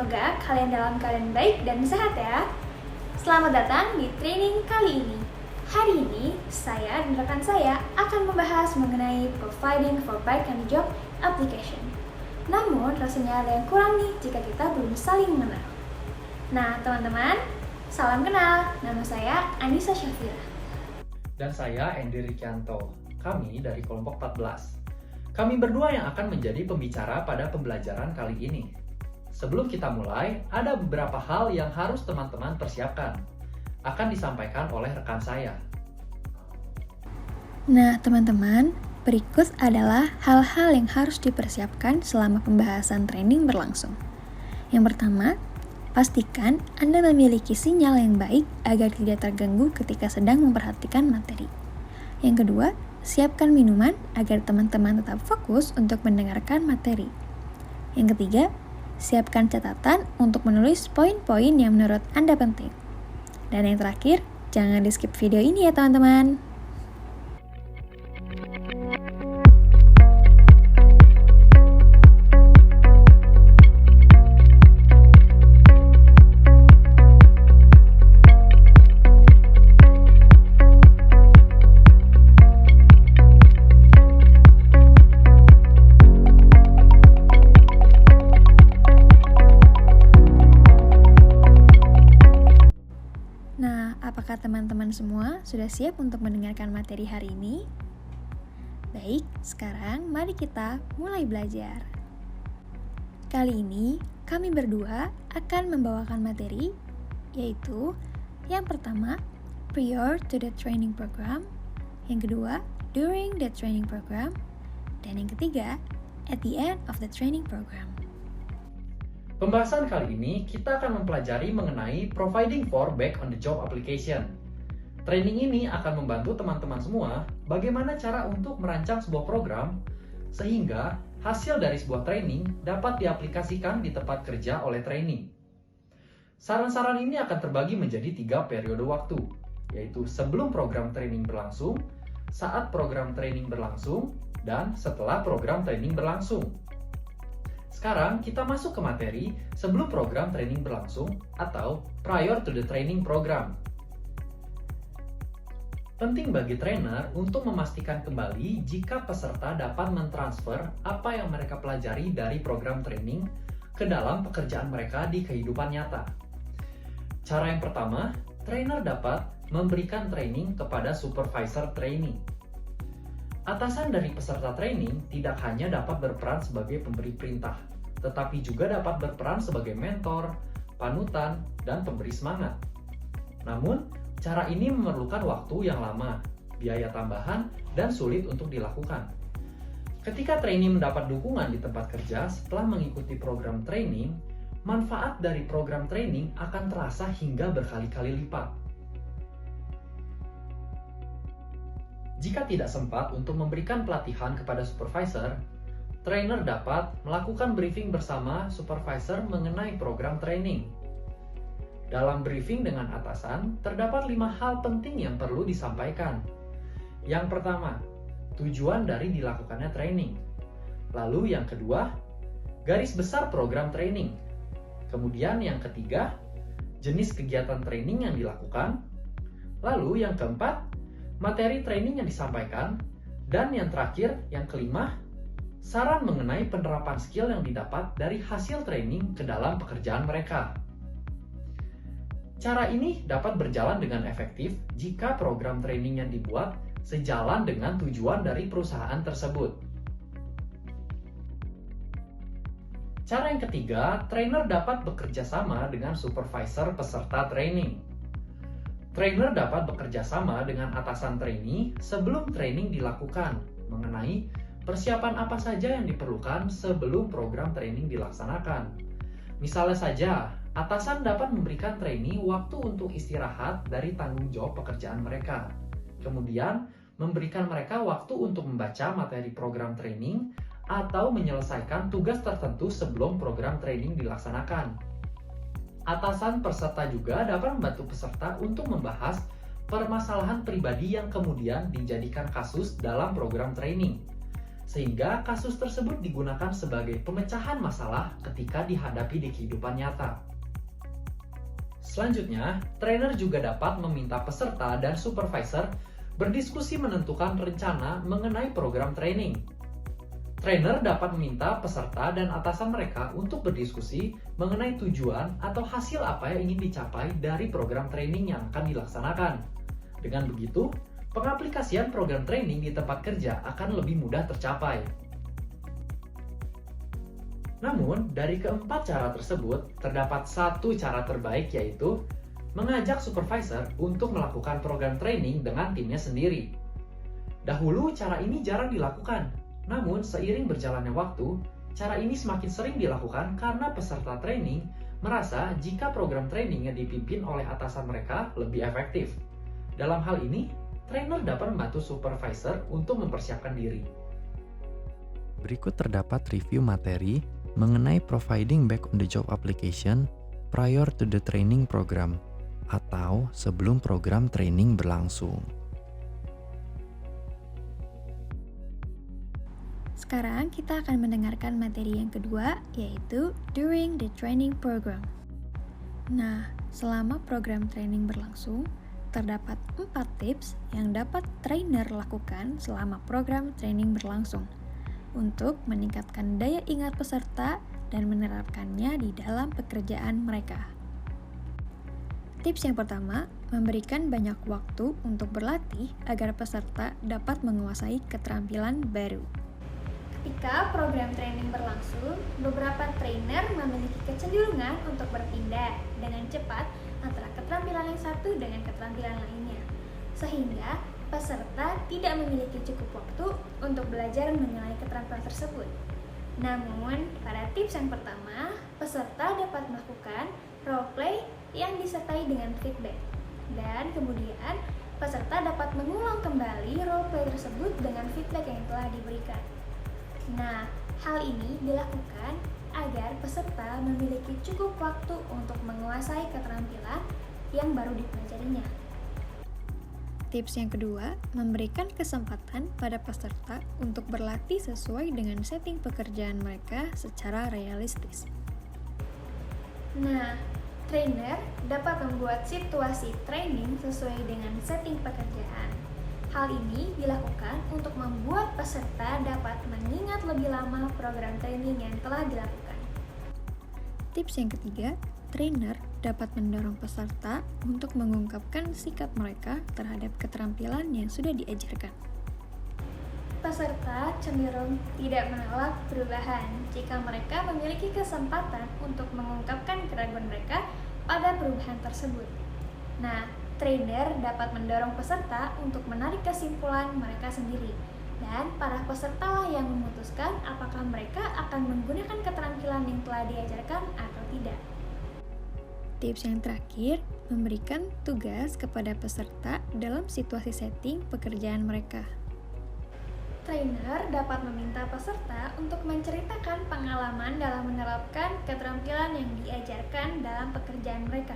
Semoga kalian dalam keadaan baik dan sehat ya. Selamat datang di training kali ini. Hari ini, saya dan rekan saya akan membahas mengenai providing for bike and job application. Namun, rasanya ada yang kurang nih jika kita belum saling mengenal. Nah, teman-teman, salam kenal. Nama saya Anissa Syafira. Dan saya Endi Rikianto. Kami dari kelompok 14. Kami berdua yang akan menjadi pembicara pada pembelajaran kali ini. Sebelum kita mulai, ada beberapa hal yang harus teman-teman persiapkan. Akan disampaikan oleh rekan saya. Nah, teman-teman, berikut adalah hal-hal yang harus dipersiapkan selama pembahasan training berlangsung. Yang pertama, pastikan Anda memiliki sinyal yang baik agar tidak terganggu ketika sedang memperhatikan materi. Yang kedua, siapkan minuman agar teman-teman tetap fokus untuk mendengarkan materi. Yang ketiga, siapkan catatan untuk menulis poin-poin yang menurut Anda penting. Dan yang terakhir, jangan di-skip video ini ya teman-teman. Apakah teman-teman semua sudah siap untuk mendengarkan materi hari ini? Baik, sekarang mari kita mulai belajar. Kali ini, kami berdua akan membawakan materi, yaitu yang pertama, prior to the training program, yang kedua, during the training program, dan yang ketiga, at the end of the training program. Pembahasan kali ini kita akan mempelajari mengenai providing for back on the job application. Training ini akan membantu teman-teman semua bagaimana cara untuk merancang sebuah program sehingga hasil dari sebuah training dapat diaplikasikan di tempat kerja oleh trainee. Saran-saran ini akan terbagi menjadi 3 periode waktu, yaitu sebelum program training berlangsung, saat program training berlangsung, dan setelah program training berlangsung. Sekarang kita masuk ke materi sebelum program training berlangsung atau prior to the training program. Penting bagi trainer untuk memastikan kembali jika peserta dapat mentransfer apa yang mereka pelajari dari program training ke dalam pekerjaan mereka di kehidupan nyata. Cara yang pertama, trainer dapat memberikan training kepada supervisor training. Atasan dari peserta training tidak hanya dapat berperan sebagai pemberi perintah, tetapi juga dapat berperan sebagai mentor, panutan, dan pemberi semangat. Namun, cara ini memerlukan waktu yang lama, biaya tambahan, dan sulit untuk dilakukan. Ketika trainee mendapat dukungan di tempat kerja setelah mengikuti program training, manfaat dari program training akan terasa hingga berkali-kali lipat. Jika tidak sempat untuk memberikan pelatihan kepada supervisor, trainer dapat melakukan briefing bersama supervisor mengenai program training. Dalam briefing dengan atasan, terdapat 5 hal penting yang perlu disampaikan. Yang pertama, tujuan dari dilakukannya training. Lalu yang kedua, garis besar program training. Kemudian yang ketiga, jenis kegiatan training yang dilakukan. Lalu yang keempat, materi training yang disampaikan, dan yang terakhir, yang kelima, saran mengenai penerapan skill yang didapat dari hasil training ke dalam pekerjaan mereka. Cara ini dapat berjalan dengan efektif jika program training yang dibuat sejalan dengan tujuan dari perusahaan tersebut. Cara yang ketiga, trainer dapat bekerja sama dengan supervisor peserta training. Trainer dapat bekerja sama dengan atasan trainee sebelum training dilakukan mengenai persiapan apa saja yang diperlukan sebelum program training dilaksanakan. Misalnya saja, atasan dapat memberikan trainee waktu untuk istirahat dari tanggung jawab pekerjaan mereka. Kemudian, memberikan mereka waktu untuk membaca materi program training atau menyelesaikan tugas tertentu sebelum program training dilaksanakan. Atasan peserta juga dapat membantu peserta untuk membahas permasalahan pribadi yang kemudian dijadikan kasus dalam program training. sehingga kasus tersebut digunakan sebagai pemecahan masalah ketika dihadapi di kehidupan nyata. Selanjutnya, trainer juga dapat meminta peserta dan supervisor berdiskusi menentukan rencana mengenai program training. Trainer dapat meminta peserta dan atasan mereka untuk berdiskusi mengenai tujuan atau hasil apa yang ingin dicapai dari program training yang akan dilaksanakan. Dengan begitu, pengaplikasian program training di tempat kerja akan lebih mudah tercapai. Namun, dari keempat cara tersebut, terdapat satu cara terbaik, yaitu mengajak supervisor untuk melakukan program training dengan timnya sendiri. Dahulu, cara ini jarang dilakukan. Namun, seiring berjalannya waktu, cara ini semakin sering dilakukan karena peserta training merasa jika program training yang dipimpin oleh atasan mereka lebih efektif. Dalam hal ini, trainer dapat membantu supervisor untuk mempersiapkan diri. Berikut terdapat review materi mengenai providing back on the job application prior to the training program atau sebelum program training berlangsung. Sekarang kita akan mendengarkan materi yang kedua, yaitu during the training program. Nah, selama program training berlangsung, terdapat 4 tips yang dapat trainer lakukan selama program training berlangsung untuk meningkatkan daya ingat peserta dan menerapkannya di dalam pekerjaan mereka. Tips yang pertama, memberikan banyak waktu untuk berlatih agar peserta dapat menguasai keterampilan baru. Ketika program training berlangsung, beberapa trainer memiliki kecenderungan untuk berpindah dengan cepat antara keterampilan yang satu dengan keterampilan lainnya, sehingga peserta tidak memiliki cukup waktu untuk belajar mengenai keterampilan tersebut. Namun, pada tips yang pertama, peserta dapat melakukan role play yang disertai dengan feedback, dan kemudian peserta dapat mengulang kembali role play tersebut dengan feedback yang telah diberikan. Nah, hal ini dilakukan agar peserta memiliki cukup waktu untuk menguasai keterampilan yang baru dipelajarinya. Tips yang kedua, memberikan kesempatan pada peserta untuk berlatih sesuai dengan setting pekerjaan mereka secara realistis. Nah, trainer dapat membuat situasi training sesuai dengan setting pekerjaan. Hal ini dilakukan untuk membuat peserta dapat mengingat lebih lama program training yang telah dilakukan. Tips yang ketiga, trainer dapat mendorong peserta untuk mengungkapkan sikap mereka terhadap keterampilan yang sudah diajarkan. Peserta cenderung tidak menolak perubahan jika mereka memiliki kesempatan untuk mengungkapkan keraguan mereka pada perubahan tersebut. Nah, trainer dapat mendorong peserta untuk menarik kesimpulan mereka sendiri, dan para peserta lah yang memutuskan apakah mereka akan menggunakan keterampilan yang telah diajarkan atau tidak. Tips yang terakhir, memberikan tugas kepada peserta dalam situasi setting pekerjaan mereka. Trainer dapat meminta peserta untuk menceritakan pengalaman dalam menerapkan keterampilan yang diajarkan dalam pekerjaan mereka.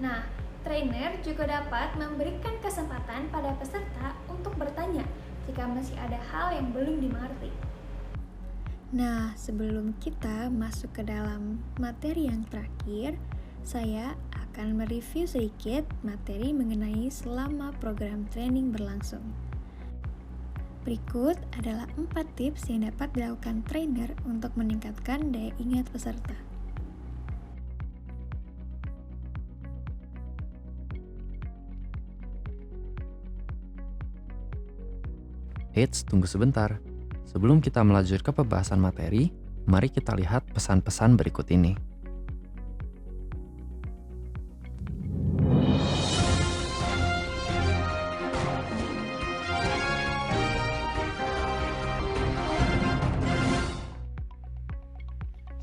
Nah, trainer juga dapat memberikan kesempatan pada peserta untuk bertanya jika masih ada hal yang belum dimengerti. Nah, sebelum kita masuk ke dalam materi yang terakhir, saya akan mereview sedikit materi mengenai selama program training berlangsung. Berikut adalah 4 tips yang dapat dilakukan trainer untuk meningkatkan daya ingat peserta. Eits, tunggu sebentar. Sebelum kita melanjut ke pembahasan materi, mari kita lihat pesan-pesan berikut ini.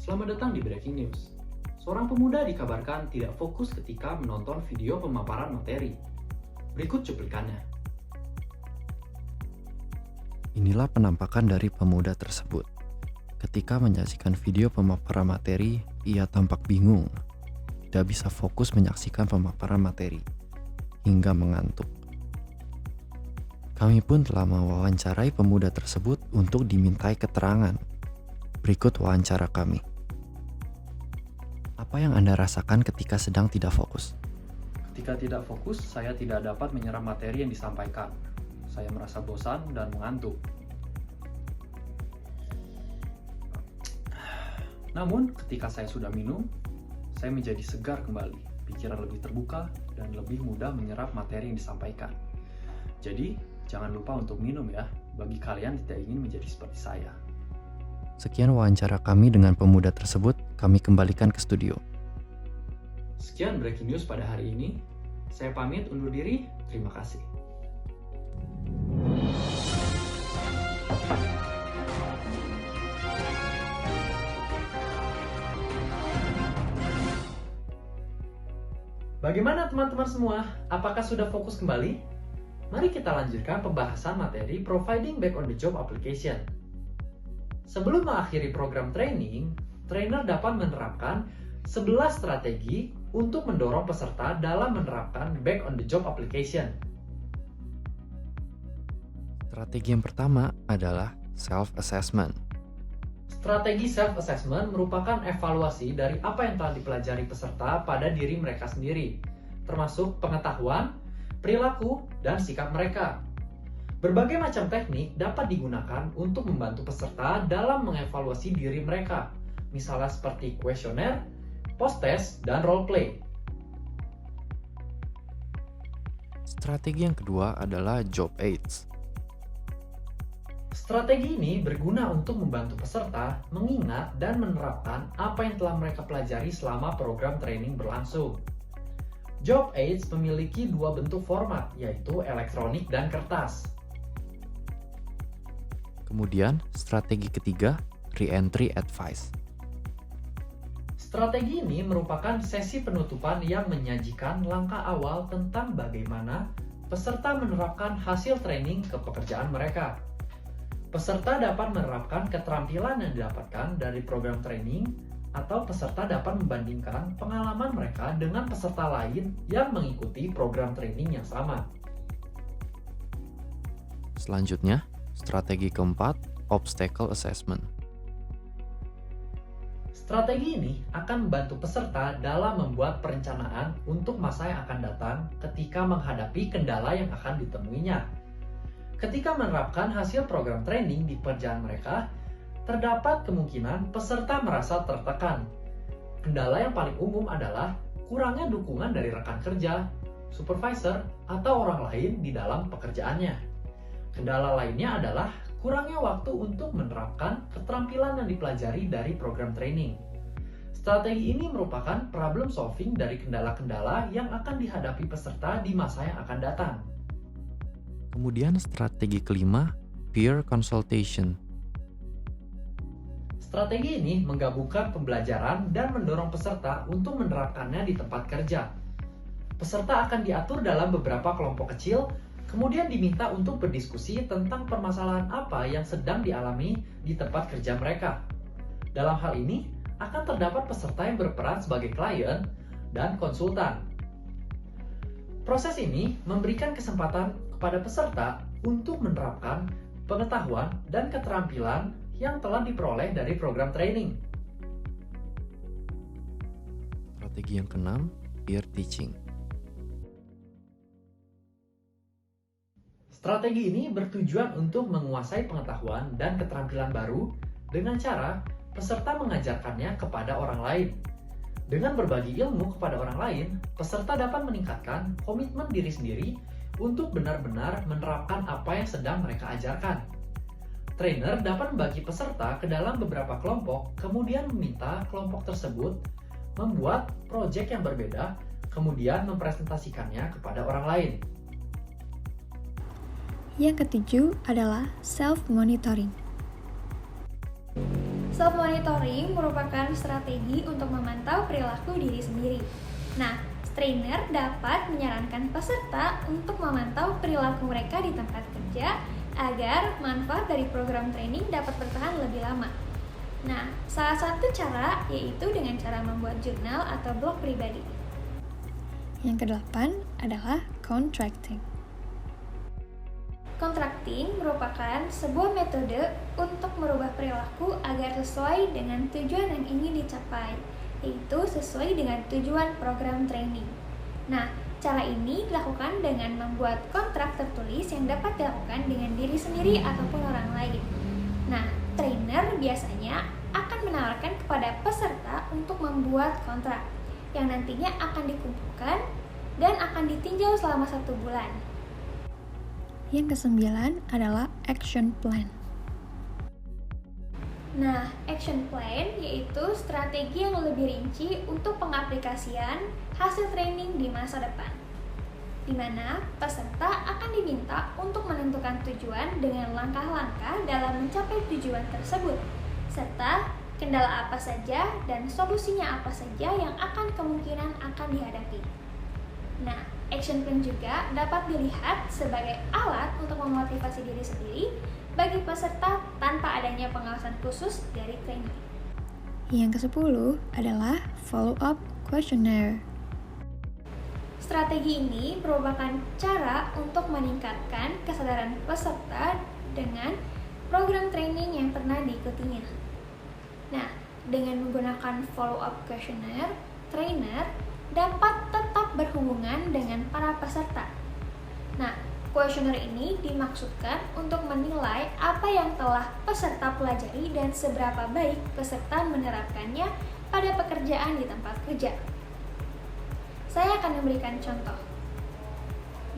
Selamat datang di Breaking News. Seorang pemuda dikabarkan tidak fokus ketika menonton video pemaparan materi. Berikut cuplikannya. Inilah penampakan dari pemuda tersebut. Ketika menyaksikan video pemaparan materi, ia tampak bingung. Tidak bisa fokus menyaksikan pemaparan materi, hingga mengantuk. Kami pun telah mewawancarai pemuda tersebut untuk dimintai keterangan. Berikut wawancara kami. Apa yang Anda rasakan ketika sedang tidak fokus? Ketika tidak fokus, saya tidak dapat menyerap materi yang disampaikan. Saya merasa bosan dan mengantuk. Namun, ketika saya sudah minum, saya menjadi segar kembali, pikiran lebih terbuka, dan lebih mudah menyerap materi yang disampaikan. Jadi, jangan lupa untuk minum ya, bagi kalian tidak ingin menjadi seperti saya. Sekian wawancara kami dengan pemuda tersebut, kami kembalikan ke studio. Sekian breaking news pada hari ini. Saya pamit undur diri, terima kasih. Bagaimana teman-teman semua? Apakah sudah fokus kembali? Mari kita lanjutkan pembahasan materi Providing Back on the Job Application. Sebelum mengakhiri program training, trainer dapat menerapkan 11 strategi untuk mendorong peserta dalam menerapkan Back on the Job Application. Strategi yang pertama adalah self-assessment. Strategi self-assessment merupakan evaluasi dari apa yang telah dipelajari peserta pada diri mereka sendiri, termasuk pengetahuan, perilaku, dan sikap mereka. Berbagai macam teknik dapat digunakan untuk membantu peserta dalam mengevaluasi diri mereka, misalnya seperti kuesioner, post-test, dan role-play. Strategi yang kedua adalah job aids. Strategi ini berguna untuk membantu peserta mengingat dan menerapkan apa yang telah mereka pelajari selama program training berlangsung. Job aids memiliki dua bentuk format, yaitu elektronik dan kertas. Kemudian, strategi ketiga, re-entry advice. Strategi ini merupakan sesi penutupan yang menyajikan langkah awal tentang bagaimana peserta menerapkan hasil training ke pekerjaan mereka. Peserta dapat menerapkan keterampilan yang didapatkan dari program training, atau peserta dapat membandingkan pengalaman mereka dengan peserta lain yang mengikuti program training yang sama. Selanjutnya, strategi keempat, obstacle assessment. Strategi ini akan membantu peserta dalam membuat perencanaan untuk masa yang akan datang ketika menghadapi kendala yang akan ditemuinya. Ketika menerapkan hasil program training di pekerjaan mereka, terdapat kemungkinan peserta merasa tertekan. Kendala yang paling umum adalah kurangnya dukungan dari rekan kerja, supervisor, atau orang lain di dalam pekerjaannya. Kendala lainnya adalah kurangnya waktu untuk menerapkan keterampilan yang dipelajari dari program training. Strategi ini merupakan problem solving dari kendala-kendala yang akan dihadapi peserta di masa yang akan datang. Kemudian strategi kelima, peer consultation. Strategi ini menggabungkan pembelajaran dan mendorong peserta untuk menerapkannya di tempat kerja. Peserta akan diatur dalam beberapa kelompok kecil, kemudian diminta untuk berdiskusi tentang permasalahan apa yang sedang dialami di tempat kerja mereka. Dalam hal ini, akan terdapat peserta yang berperan sebagai klien dan konsultan. Proses ini memberikan kesempatan kepada peserta untuk menerapkan pengetahuan dan keterampilan yang telah diperoleh dari program training. Strategi yang keenam, peer teaching. Strategi ini bertujuan untuk menguasai pengetahuan dan keterampilan baru dengan cara peserta mengajarkannya kepada orang lain. Dengan berbagi ilmu kepada orang lain, peserta dapat meningkatkan komitmen diri sendiri untuk benar-benar menerapkan apa yang sedang mereka ajarkan. Trainer dapat membagi peserta ke dalam beberapa kelompok, kemudian meminta kelompok tersebut membuat proyek yang berbeda, kemudian mempresentasikannya kepada orang lain. Yang ketujuh adalah self-monitoring. Self-monitoring merupakan strategi untuk memantau perilaku diri sendiri. Nah, trainer dapat menyarankan peserta untuk memantau perilaku mereka di tempat kerja agar manfaat dari program training dapat bertahan lebih lama. Nah, salah satu cara yaitu dengan cara membuat jurnal atau blog pribadi. Yang kedelapan adalah contracting. Contracting merupakan sebuah metode untuk merubah perilaku agar sesuai dengan tujuan yang ingin dicapai, yaitu sesuai dengan tujuan program training. Nah, cara ini dilakukan dengan membuat kontrak tertulis yang dapat dilakukan dengan diri sendiri ataupun orang lain. Nah, trainer biasanya akan menawarkan kepada peserta untuk membuat kontrak yang nantinya akan dikumpulkan dan akan ditinjau selama 1 bulan. Yang ke-9 adalah action plan. Nah, action plan yaitu strategi yang lebih rinci untuk pengaplikasian hasil training di masa depan, di mana peserta akan diminta untuk menentukan tujuan dengan langkah-langkah dalam mencapai tujuan tersebut, serta kendala apa saja dan solusinya apa saja yang kemungkinan akan dihadapi. Nah, action plan juga dapat dilihat sebagai alat untuk memotivasi diri sendiri bagi peserta tanpa adanya pengawasan khusus dari trainer. Yang ke-10 adalah follow-up questionnaire. Strategi ini merupakan cara untuk meningkatkan kesadaran peserta dengan program training yang pernah diikutinya. Nah, dengan menggunakan follow-up questionnaire, trainer dapat tetap berhubungan dengan para peserta. Nah, kuesioner ini dimaksudkan untuk menilai apa yang telah peserta pelajari dan seberapa baik peserta menerapkannya pada pekerjaan di tempat kerja. Saya akan memberikan contoh.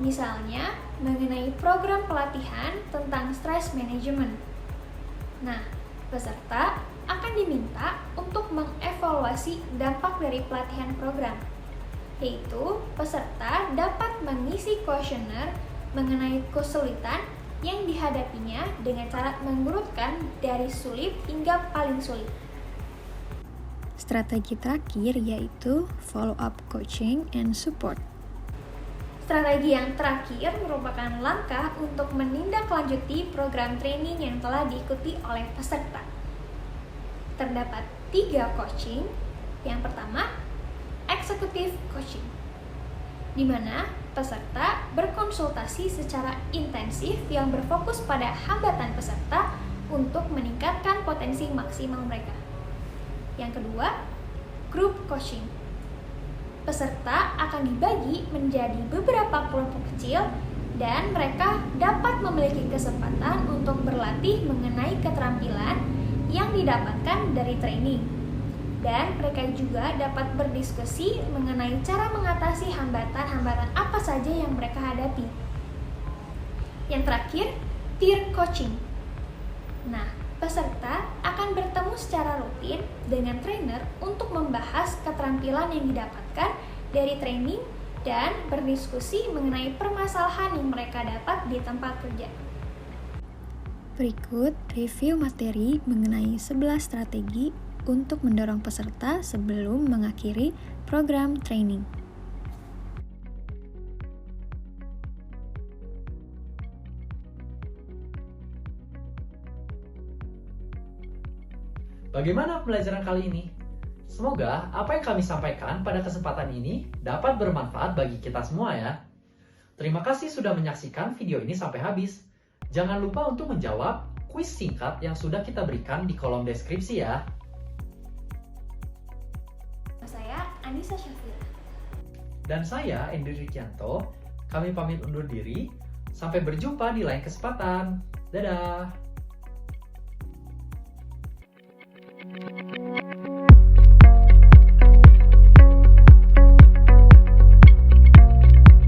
Misalnya, mengenai program pelatihan tentang stress management. Nah, peserta akan diminta untuk mengevaluasi dampak dari pelatihan program, yaitu peserta dapat mengisi kuesioner mengenai kesulitan yang dihadapinya dengan cara mengurutkan dari sulit hingga paling sulit. Strategi terakhir yaitu follow-up coaching and support. Strategi yang terakhir merupakan langkah untuk menindaklanjuti program training yang telah diikuti oleh peserta. Terdapat 3 coaching. Yang pertama, executive coaching, di mana peserta berkonsultasi secara intensif yang berfokus pada hambatan peserta untuk meningkatkan potensi maksimal mereka. Yang kedua, group coaching. Peserta akan dibagi menjadi beberapa kelompok kecil dan mereka dapat memiliki kesempatan untuk berlatih mengenai keterampilan yang didapatkan dari training. Dan mereka juga dapat berdiskusi mengenai cara mengatasi hambatan-hambatan apa saja yang mereka hadapi. Yang terakhir, peer coaching. Nah, peserta akan bertemu secara rutin dengan trainer untuk membahas keterampilan yang didapatkan dari training dan berdiskusi mengenai permasalahan yang mereka dapat di tempat kerja. Berikut review materi mengenai 11 strategi untuk mendorong peserta sebelum mengakhiri program training. Bagaimana pembelajaran kali ini? Semoga apa yang kami sampaikan pada kesempatan ini dapat bermanfaat bagi kita semua ya. Terima kasih sudah menyaksikan video ini sampai habis. Jangan lupa untuk menjawab kuis singkat yang sudah kita berikan di kolom deskripsi ya. Saya Anissa Syafira. Dan saya Endri Rikianto. Kami pamit undur diri. Sampai berjumpa di lain kesempatan. Dadah!